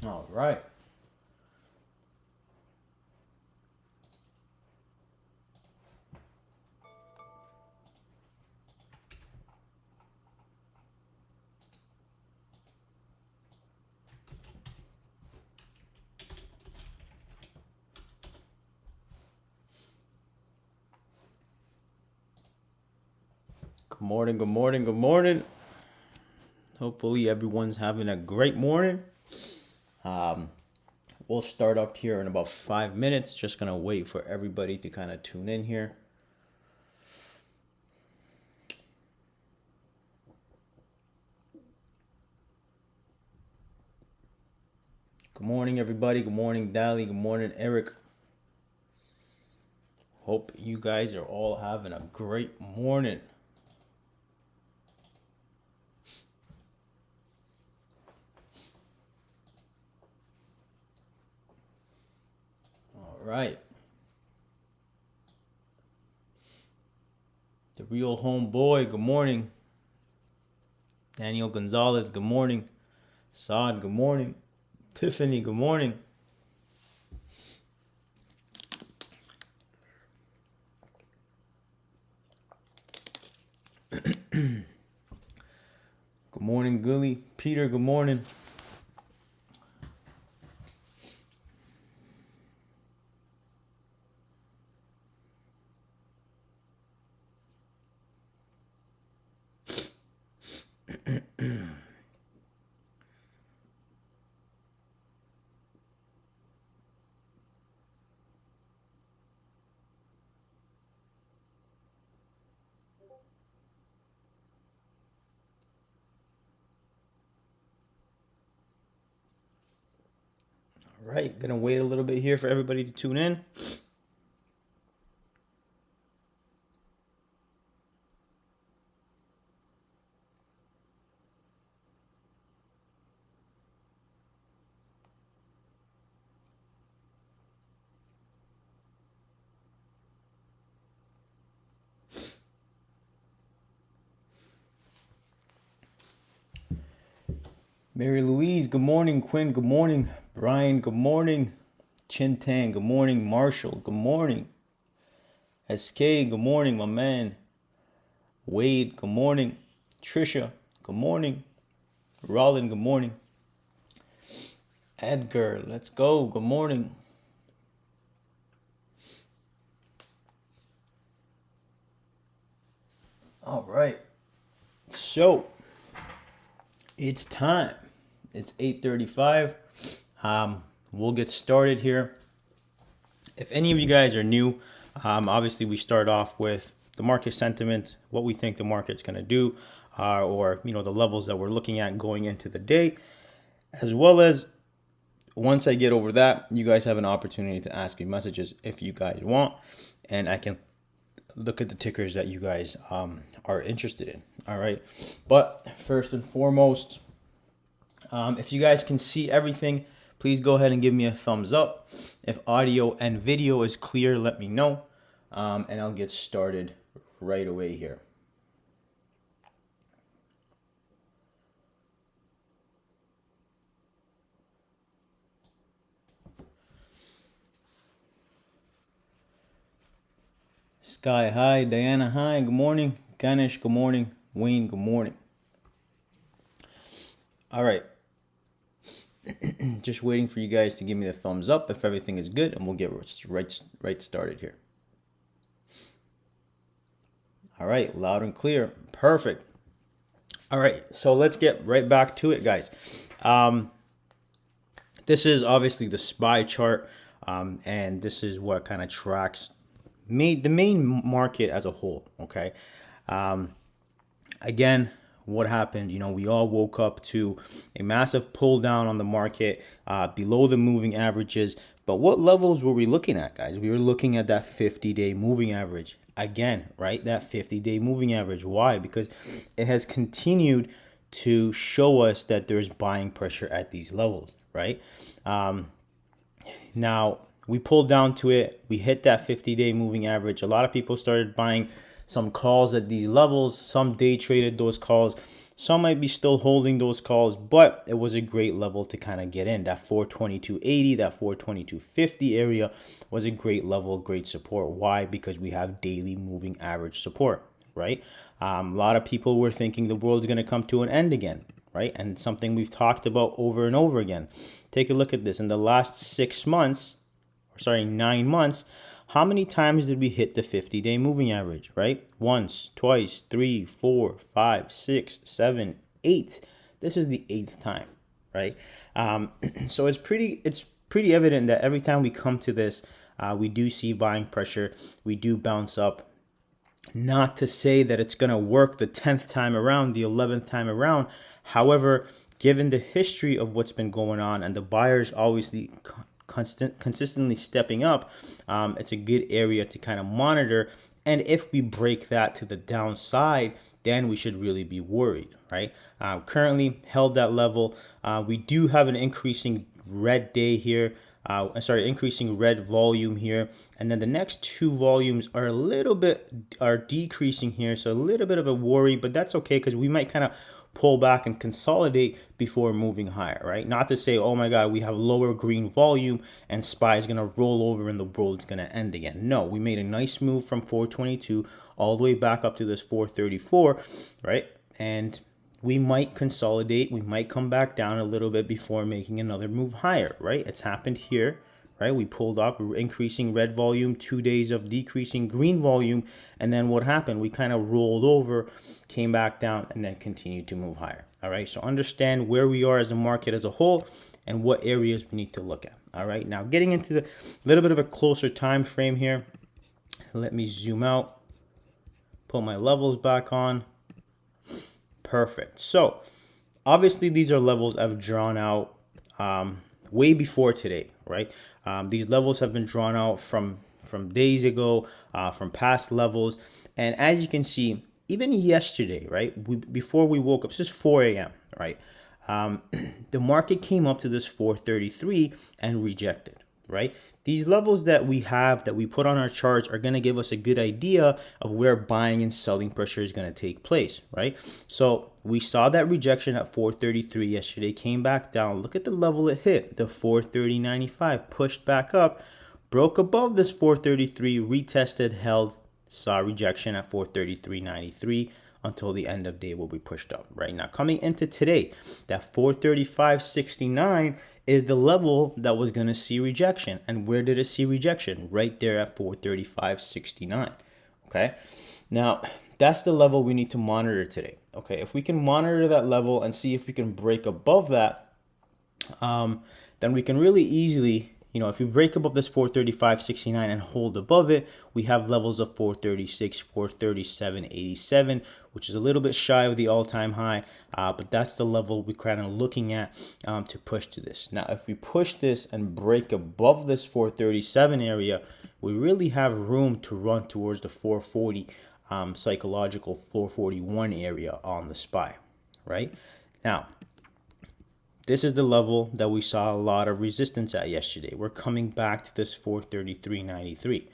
All right. Good morning, good morning, good morning. Hopefully everyone's having a great morning. We'll start up here in about 5 minutes. Just gonna wait for everybody to kind of tune in here. Good morning, everybody. Good morning, Dali. Good morning, Eric. Hope you guys are all having a great morning. All right. The real homeboy, good morning. Daniel Gonzalez, good morning. Saad, good morning. Tiffany, good morning. Good morning, Gully. Peter, good morning. All right, gonna wait a little bit here for everybody to tune in. Mary Louise, good morning. Quinn, good morning. Brian, good morning. Chintan, good morning. Marshall, good morning. SK, good morning, my man. Wade, good morning. Trisha, good morning. Rollin, good morning. Edgar, let's go. Good morning. All right. So, it's time. It's 8:35. We'll get started here. If any of you guys are new, obviously we start off with the market sentiment, what we think the market's going to do, or the levels that we're looking at going into the day, as well as once I get over that, you guys have an opportunity to ask me messages if you guys want, and I can look at the tickers that you guys are interested in. All right, but first and foremost, if you guys can see everything, please go ahead and give me a thumbs up. If audio and video is clear, let me know, and I'll get started right away here. Sky, hi. Diana, hi. Good morning. Ganesh, good morning. Wayne, good morning. All right. Just waiting for you guys to give me the thumbs up if everything is good, and we'll get right started here. All right, loud and clear. Perfect. All right, so let's get right back to it, guys. This is obviously the SPY chart, and this is what kind of tracks the main market as a whole. Okay. Again, what happened? We all woke up to a massive pull down on the market below the moving averages. But what levels were we looking at, guys? We were looking at that 50-day moving average. Again, right? That 50-day moving average. Why? Because it has continued to show us that there's buying pressure at these levels, right? Now, we pulled down to it. We hit that 50-day moving average. A lot of people started buying some calls at these levels. Some day traded those calls. Some might be still holding those calls, but it was a great level to kind of get in. That 422.80, that 422.50 area was a great level, great support. Why? Because we have daily moving average support, right? A lot of people were thinking the world's going to come to an end again, right? And something we've talked about over and over again. Take a look at this. In the last 9 months, how many times did we hit the 50-day moving average, right? Once, twice, 3, 4, 5, 6, 7, 8. This is the 8th time, right? So it's pretty evident that every time we come to this, we do see buying pressure. We do bounce up. Not to say that it's going to work the 10th time around, the 11th time around. However, given the history of what's been going on and the buyers obviously consistently stepping up, it's a good area to kind of monitor. And if we break that to the downside, then we should really be worried, right? Currently held that level. We do have an increasing red day here. Increasing red volume here, and then the next two volumes are decreasing here, so a little bit of a worry, but that's okay because we might kind of pull back and consolidate before moving higher, right? Not to say, oh my God, we have lower green volume and SPY is going to roll over and the world's going to end again. No, we made a nice move from 422 all the way back up to this 434, right? And we might consolidate, we might come back down a little bit before making another move higher, right? It's happened here, right? We pulled up, increasing red volume, 2 days of decreasing green volume, and then what happened? We kind of rolled over, came back down, and then continued to move higher, all right? So understand where we are as a market as a whole and what areas we need to look at, all right? Now getting into the little bit of a closer time frame here. Let me zoom out, put my levels back on. Perfect. So obviously these are levels I've drawn out way before today, right? These levels have been drawn out from days ago, from past levels. And as you can see, even yesterday, right, before we woke up, this is 4 a.m., right? The market came up to this 433 and rejected, right? These levels that we have, that we put on our charts, are going to give us a good idea of where buying and selling pressure is going to take place, right? So we saw that rejection at 433 yesterday, came back down. Look at the level it hit, the 430.95, pushed back up, broke above this 433, retested, held, saw rejection at 433.93 until the end of day where we pushed up. Right now, coming into today, that 435.69 is the level that was going to see rejection. And where did it see rejection? Right there at 435.69. Okay, now that's the level we need to monitor today. Okay, if we can monitor that level and see if we can break above that, then we can really easily, if we break above this 435.69 and hold above it, we have levels of 436, 437.87, which is a little bit shy of the all-time high, but that's the level we're kind of looking at to push to this. Now, if we push this and break above this 437 area, we really have room to run towards the 440 psychological 441 area on the SPY, right? Now, this is the level that we saw a lot of resistance at yesterday. We're coming back to this 433.93.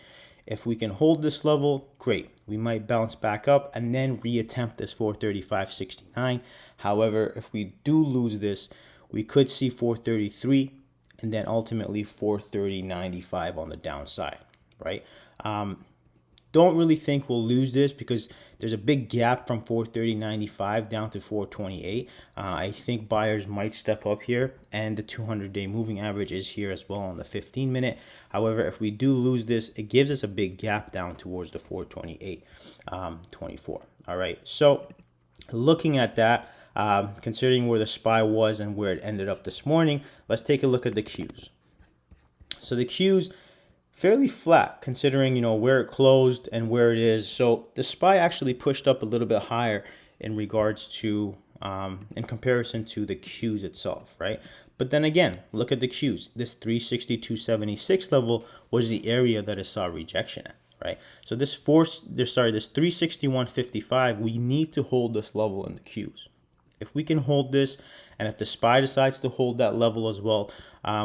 If we can hold this level, great. We might bounce back up and then reattempt this 435.69. However, if we do lose this, we could see 433 and then ultimately 430.95 on the downside, right? Don't really think we'll lose this because there's a big gap from 430.95 down to 428. I think buyers might step up here, and the 200-day moving average is here as well on the 15-minute. However, if we do lose this, it gives us a big gap down towards the 428.24. All right, so looking at that, considering where the SPY was and where it ended up this morning, let's take a look at the Qs. So the Qs, fairly flat considering where it closed and where it is. So the SPY actually pushed up a little bit higher in regards to in comparison to the Qs itself, right? But then again, look at the Qs. This 362.76 level was the area that it saw rejection at, right? So this 361.55, we need to hold this level in the Qs. If we can hold this, and if the SPY decides to hold that level as well,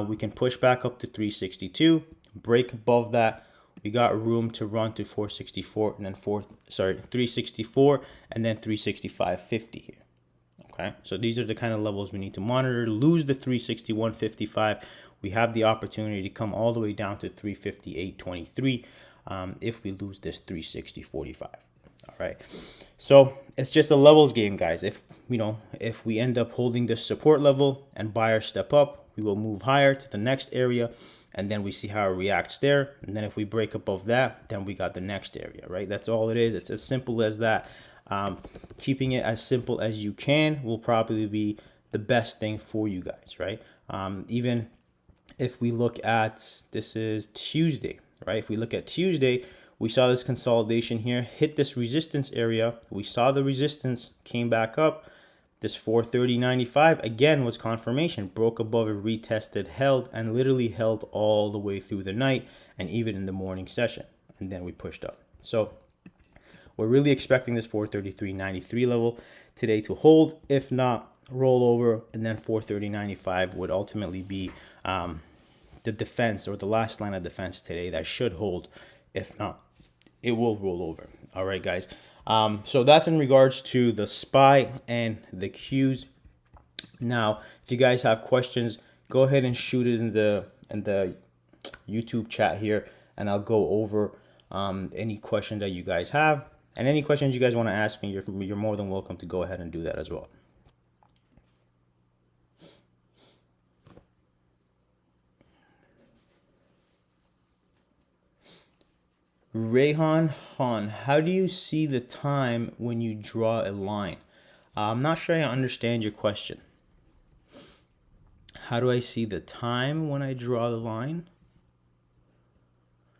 we can push back up to 362. Break above that, we got room to run to 464 and then 364 and then 365.50 here. Okay, so these are the kind of levels we need to monitor. Lose the 361.55, we have the opportunity to come all the way down to 358.23 if we lose this 360.45. All right, so it's just a levels game, guys. If we end up holding this support level and buyers step up, we will move higher to the next area, and then we see how it reacts there. And then if we break above that, then we got the next area, right? That's all it is. It's as simple as that. Keeping it as simple as you can will probably be the best thing for you guys, right? Even if we look at, this is Tuesday, right? If we look at Tuesday, we saw this consolidation here, hit this resistance area. We saw the resistance, came back up. This 430.95 again was confirmation, broke above it, retested, held, and literally held all the way through the night and even in the morning session. And then we pushed up. So we're really expecting this 433.93 level today to hold. If not, roll over, and then 430.95 would ultimately be the defense, or the last line of defense today that should hold. If not, it will roll over. All right, guys. So that's in regards to the SPY and the Qs. Now, if you guys have questions, go ahead and shoot it in the YouTube chat here, and I'll go over any question that you guys have. And any questions you guys want to ask me, you're more than welcome to go ahead and do that as well. Rayhan Han, how do you see the time when you draw a line? I'm not sure I understand your question. How do I see the time when I draw the line?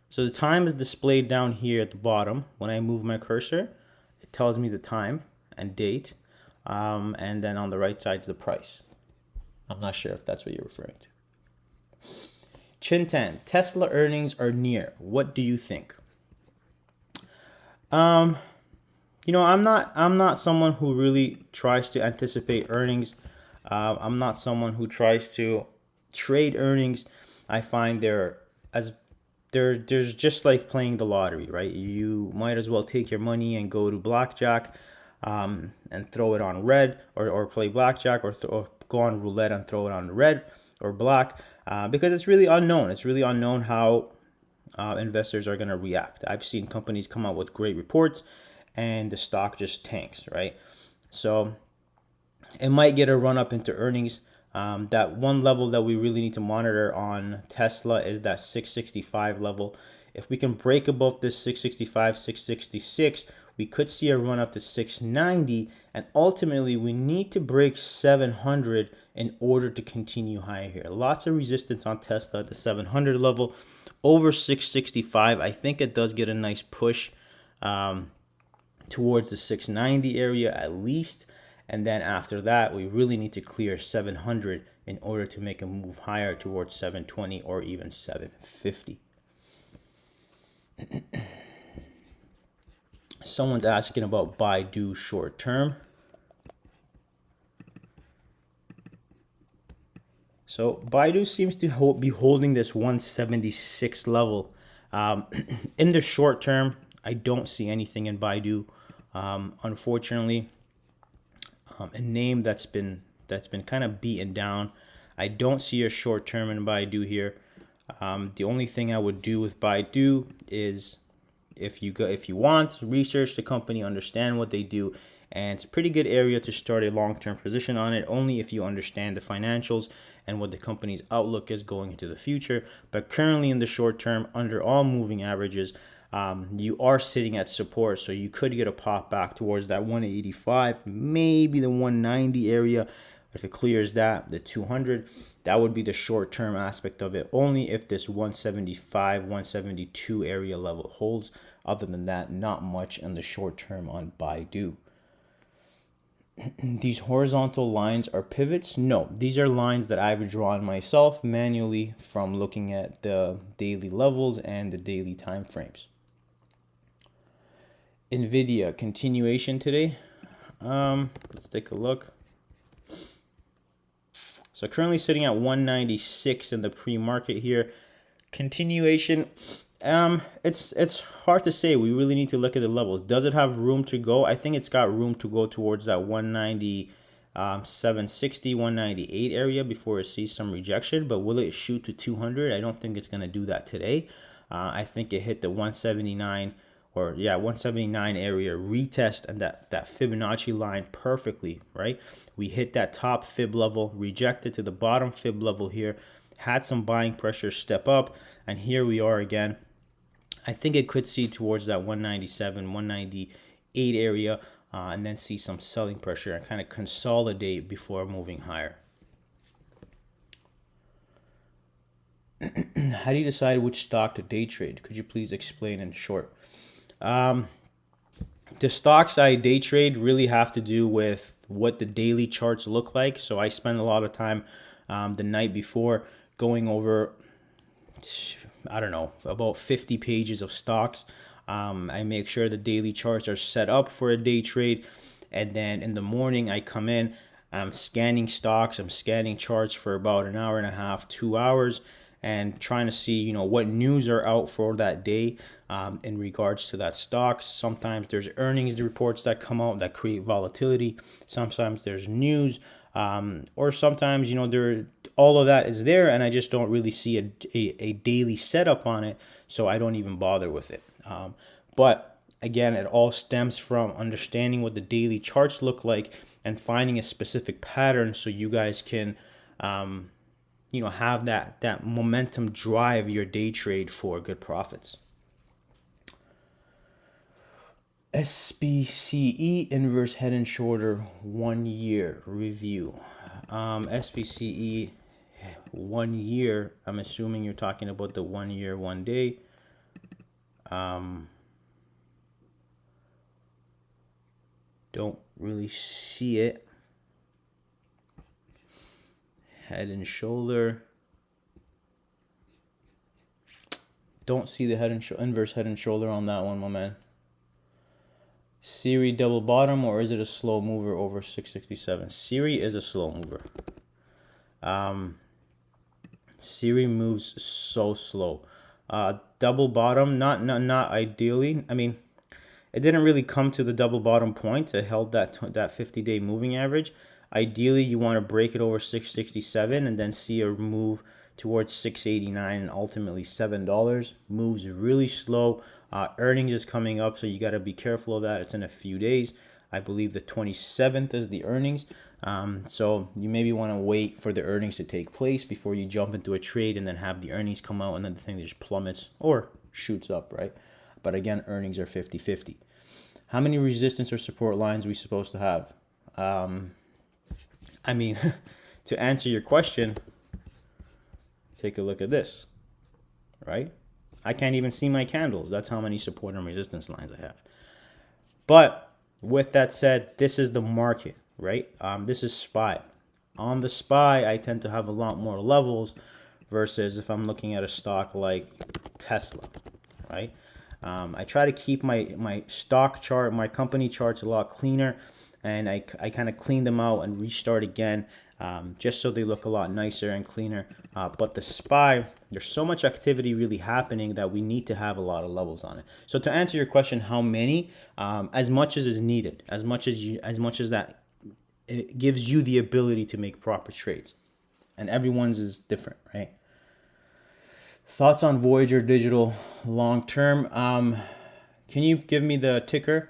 So the time is displayed down here at the bottom. When I move my cursor, it tells me the time and date. And then on the right side is the price. I'm not sure if that's what you're referring to. Chintan, Tesla earnings are near. What do you think? I'm not someone who really tries to anticipate earnings. I'm not someone who tries to trade earnings. I find there's just like playing the lottery, right? You might as well take your money and go to blackjack and throw it on red, or play blackjack, or go on roulette and throw it on red or black, because it's really unknown. It's really unknown how investors are going to react. I've seen companies come out with great reports and the stock just tanks, right? So it might get a run up into earnings. That one level that we really need to monitor on Tesla is that 665 level. If we can break above this 665, 666, we could see a run up to 690, and ultimately we need to break 700 in order to continue higher here. Lots of resistance on Tesla at the 700 level. Over 665, I think it does get a nice push towards the 690 area at least. And then after that, we really need to clear 700 in order to make a move higher towards 720 or even 750. Someone's asking about Baidu short term. So Baidu seems to be holding this 176 level. In the short term, I don't see anything in Baidu. Unfortunately, a name that's been kind of beaten down. I don't see a short term in Baidu here. The only thing I would do with Baidu is, if you want, research the company, understand what they do, and it's a pretty good area to start a long-term position on it, only if you understand the financials and what the company's outlook is going into the future. But currently in the short term, under all moving averages, you are sitting at support, so you could get a pop back towards that 185, maybe the 190 area. If it clears that, the 200, that would be the short-term aspect of it, only if this 175, 172 area level holds. Other than that, not much in the short term on Baidu. These horizontal lines are pivots? No, these are lines that I've drawn myself manually from looking at the daily levels and the daily time frames. Nvidia continuation today. Let's take a look. So currently sitting at 196 in the pre-market here. Continuation. It's hard to say. We really need to look at the levels. Does it have room to go? I think it's got room to go towards that 190, 760, 198 area before it sees some rejection. But will it shoot to 200? I don't think it's going to do that today. I think it hit the 179 or 179 area retest and that Fibonacci line perfectly, right? We hit that top fib level, rejected to the bottom fib level here, had some buying pressure step up, and here we are again. I think it could see towards that 197, 198 area, and then see some selling pressure and kind of consolidate before moving higher. How do you decide which stock to day trade? Could you please explain in short? The stocks I day trade really have to do with what the daily charts look like. So I spend a lot of time the night before going over, I don't know, about 50 pages of stocks. I make sure the daily charts are set up for a day trade. And then in the morning, I come in, I'm scanning stocks, I'm scanning charts for about an hour and a half, 2 hours, and trying to see, what news are out for that day in regards to that stock. Sometimes there's earnings reports that come out that create volatility. Sometimes there's news, or sometimes, all of that is there, and I just don't really see a daily setup on it, so I don't even bother with it. But again, it all stems from understanding what the daily charts look like and finding a specific pattern so you guys can have that momentum drive your day trade for good profits. SBCE inverse head and shoulder 1 year review. SBCE 1 year, I'm assuming you're talking about the 1 year, 1 day. Don't really see it. Head and shoulder. Don't see the inverse head and shoulder on that one, my man. Siri double bottom, or is it a slow mover over 667? Siri is a slow mover. Siri moves so slow. Double bottom, not ideally. I mean, it didn't really come to the double bottom point. It held that 50-day moving average. Ideally, you want to break it over 667 and then see a move towards 689 and ultimately $7. Moves really slow. Earnings is coming up, so you got to be careful of that. It's in a few days. I believe the 27th is the earnings. So you maybe want to wait for the earnings to take place before you jump into a trade and then have the earnings come out and then the thing just plummets or shoots up, right? But again, earnings are 50-50. How many resistance or support lines are we supposed to have? I mean, to answer your question, take a look at this, right? I can't even see my candles. That's how many support and resistance lines I have. But with that said, this is the market, right? This is SPY. On the SPY, I tend to have a lot more levels versus if I'm looking at a stock like Tesla, right? I try to keep my stock chart, my company charts a lot cleaner, and I kind of clean them out and restart again just so they look a lot nicer and cleaner. But the SPY, there's so much activity really happening that we need to have a lot of levels on it. So to answer your question, how many? As much as is needed, as much as that it gives you the ability to make proper trades, and everyone's is different, right? Thoughts on Voyager Digital long term? Can you give me the ticker?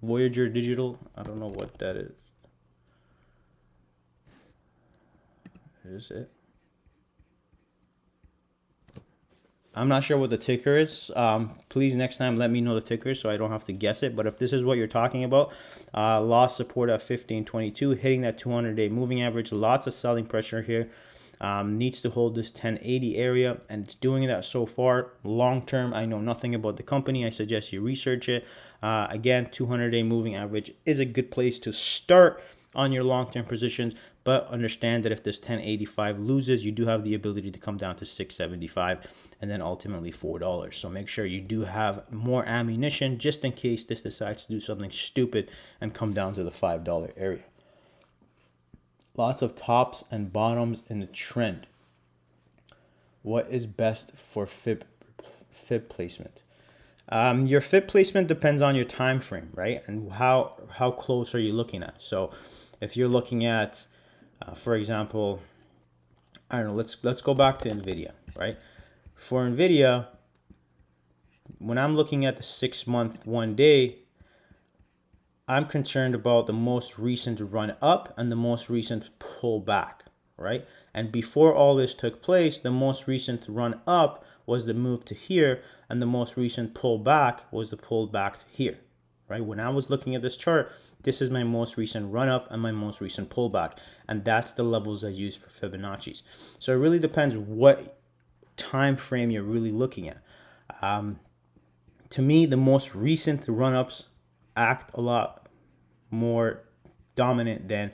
Voyager Digital. I don't know what that is. Is it? I'm not sure what the ticker is. Please next time let me know the ticker so I don't have to guess it. But if this is what you're talking about, lost support at 1522, hitting that 200-day moving average. Lots of selling pressure here. Needs to hold this 1080 area, and it's doing that so far. Long term, I know nothing about the company. I suggest you research it. Again, 200-day moving average is a good place to start on your long-term positions, but understand that if this 1085 loses, you do have the ability to come down to 675 and then ultimately $4. So make sure you do have more ammunition just in case this decides to do something stupid and come down to the $5 area. Lots of tops and bottoms in the trend. What is best for fib placement? Your fib placement depends on your time frame, right? And how close are you looking at? So if you're looking at, for example, I don't know, let's go back to NVIDIA, right? For NVIDIA, when I'm looking at the 6-month 1-day, I'm concerned about the most recent run up and the most recent pull back, right? And before all this took place, the most recent run up was the move to here, and the most recent pull back was the pull back to here, right? When I was looking at this chart, this is my most recent run up and my most recent pullback, and that's the levels I use for Fibonacci's. So it really depends what time frame you're really looking at. To me, the most recent run-ups act a lot more dominant than,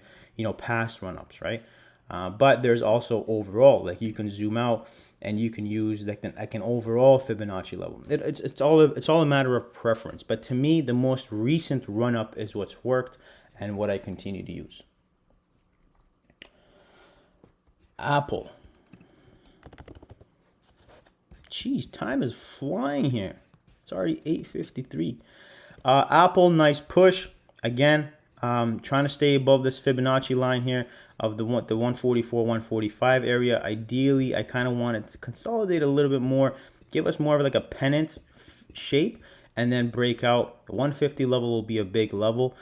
past run-ups, right? But there's also overall, like you can zoom out and you can use like an overall Fibonacci level. It's all a matter of preference. But to me, the most recent run-up is what's worked and what I continue to use. Apple. Jeez, time is flying here. It's already 8:53. Apple, nice push. Again, trying to stay above this Fibonacci line here of the 144, 145 area. Ideally, I kind of want it to consolidate a little bit more, give us more of like a pennant shape, and then break out. The 150 level will be a big level.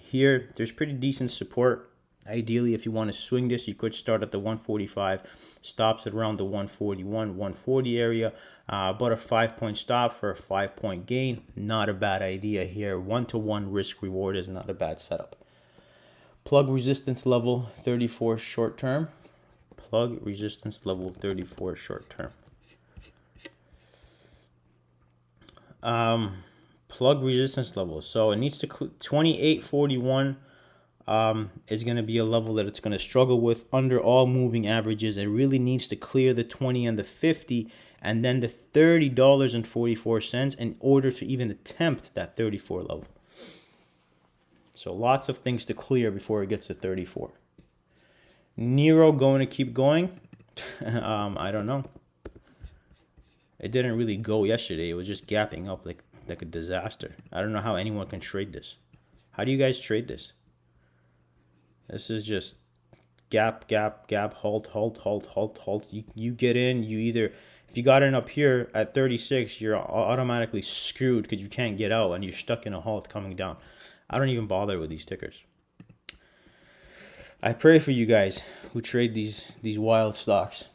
Here, there's pretty decent support. Ideally, if you want to swing this, you could start at the 145, stops at around the 141, 140 area, but a 5-point stop for a 5-point gain. Not a bad idea here. 1-to-1 risk reward is not a bad setup. Plug resistance level 34 short term. Plug resistance level 34 short term. Plug resistance level. So it needs to 2841. Is going to be a level that it's going to struggle with under all moving averages. It really needs to clear the 20 and the 50 and then the $30.44 in order to even attempt that 34 level. So lots of things to clear before it gets to 34. Nero going to keep going? I don't know. It didn't really go yesterday. It was just gapping up like a disaster. I don't know how anyone can trade this. How do you guys trade this? This is just gap, gap, gap, halt, halt, halt, halt, halt. You get in, you either, if you got in up here at 36, you're automatically screwed because you can't get out and you're stuck in a halt coming down. I don't even bother with these tickers. I pray for you guys who trade these wild stocks.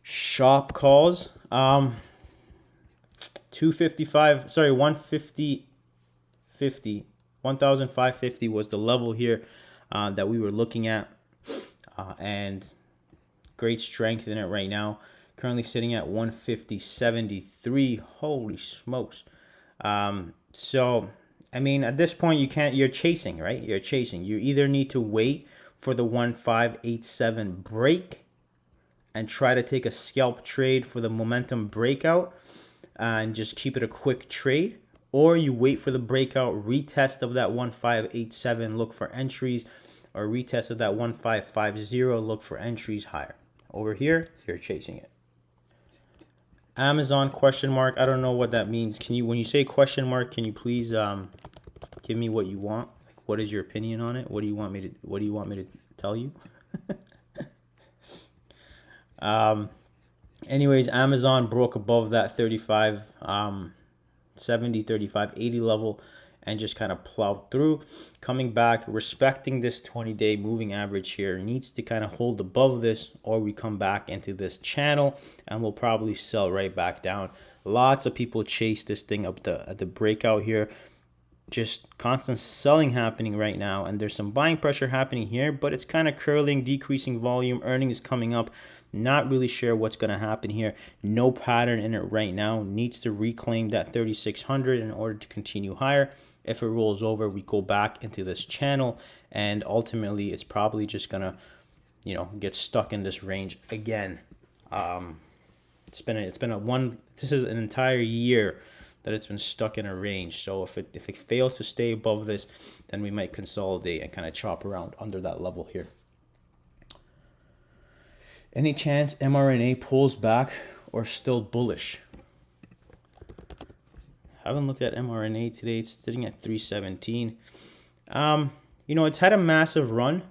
Shop calls. 255, sorry, 150 1,550 was the level here that we were looking at, and great strength in it right now. Currently sitting at 150.73. Holy smokes! So I mean, at this point, you're chasing, right? You're chasing. You either need to wait for the 1587 break and try to take a scalp trade for the momentum breakout and just keep it a quick trade. Or you wait for the breakout, retest of that 1587, look for entries, or retest of that 1550, look for entries higher. Over here, you're chasing it. Amazon question mark. I don't know what that means. Can you, when you say question mark, can you please give me what you want? Like, what is your opinion on it? What do you want me to tell you? Anyways, Amazon broke above that 35 70, 35, 80 level and just kind of plowed through, coming back, respecting this 20-day moving average here. Needs to kind of hold above this, or we come back into this channel and we'll probably sell right back down. Lots of people chase this thing up at the breakout here. Just constant selling happening right now, and there's some buying pressure happening here, but it's kind of curling, decreasing volume. Earnings coming up. Not really sure what's going to happen here. No pattern in it right now. Needs to reclaim that 3,600 in order to continue higher. If it rolls over, we go back into this channel, and ultimately it's probably just going to, get stuck in this range again. This is an entire year that it's been stuck in a range. So if it fails to stay above this, then we might consolidate and kind of chop around under that level here. Any chance mRNA pulls back or still bullish? Haven't looked at mRNA today. It's sitting at 317. you know, it's had a massive run.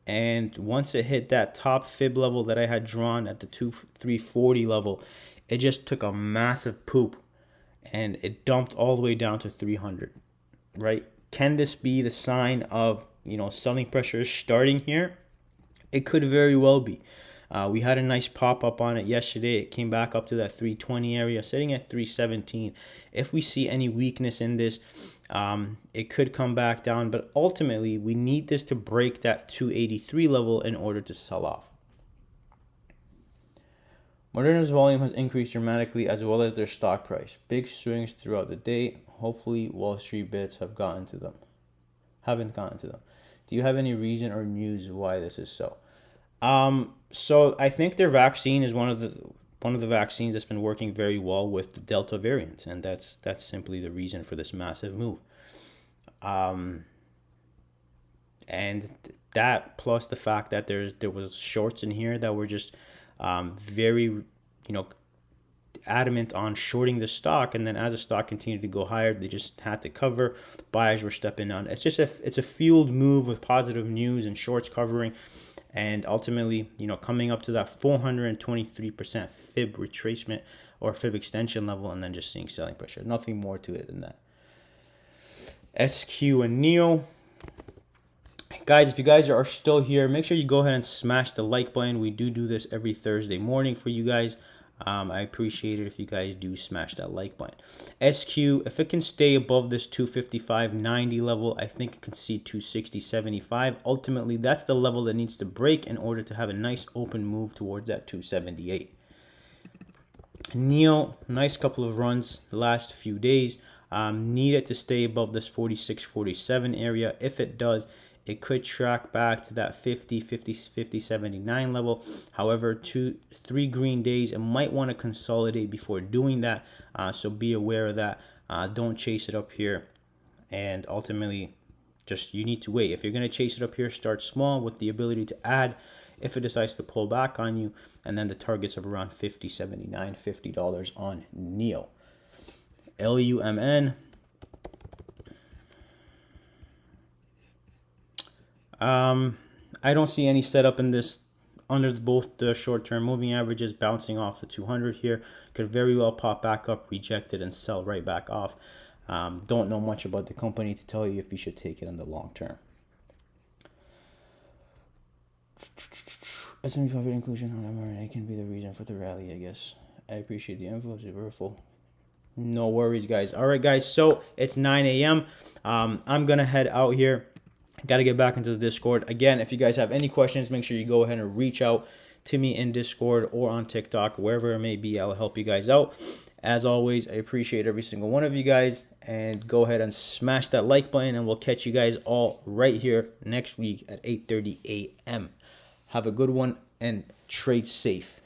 And once it hit that top fib level that I had drawn at the 340 level, it just took a massive poop and it dumped all the way down to 300, right? Can this be the sign of, you know, selling pressure starting here? It could very well be. We had a nice pop up on it yesterday. It came back up to that 320 area, sitting at 317. If we see any weakness in this, it could come back down. But ultimately, we need this to break that 283 level in order to sell off. Moderna's volume has increased dramatically, as well as their stock price. Big swings throughout the day. Hopefully, Wall Street bets haven't gotten to them. Do you have any reason or news why this is so? So I think their vaccine is one of the vaccines that's been working very well with the Delta variant, and that's simply the reason for this massive move. And that plus the fact that there was shorts in here that were just very, you know, adamant on shorting the stock, and then as the stock continued to go higher, they just had to cover. Buyers were stepping on. It's just it's a fueled move with positive news and shorts covering, and ultimately, you know, coming up to that 423% fib retracement or fib extension level, and then just seeing selling pressure. Nothing more to it than that. SQ and NEO. Guys, if you guys are still here, make sure you go ahead and smash the like button. We do this every Thursday morning for you guys. I appreciate it if you guys do smash that like button. SQ, if it can stay above this 255.90 level, I think it can see 260.75. Ultimately, that's the level that needs to break in order to have a nice open move towards that 278. NEO, nice couple of runs the last few days. Need it to stay above this 46.47 area. If it does, it could track back to that 50.79 level. However, 2-3 green days, it might want to consolidate before doing that. So be aware of that. Don't chase it up here. And ultimately, just you need to wait. If you're going to chase it up here, start small with the ability to add if it decides to pull back on you. And then the targets of around 50.79, $50 on NEO. LUMN. I don't see any setup in this under both the short-term moving averages bouncing off the 200 here. Could very well pop back up, reject it, and sell right back off. Don't know much about the company to tell you if you should take it in the long term. S&P 500 inclusion on mRNA can be the reason for the rally, I guess. I appreciate the info. It's beautiful. No worries, guys. All right, guys. So it's 9 a.m. I'm going to head out here. Got to get back into the Discord. Again, if you guys have any questions, make sure you go ahead and reach out to me in Discord or on TikTok, wherever it may be. I'll help you guys out. As always, I appreciate every single one of you guys. And go ahead and smash that like button, and we'll catch you guys all right here next week at 8:30 a.m. Have a good one and trade safe.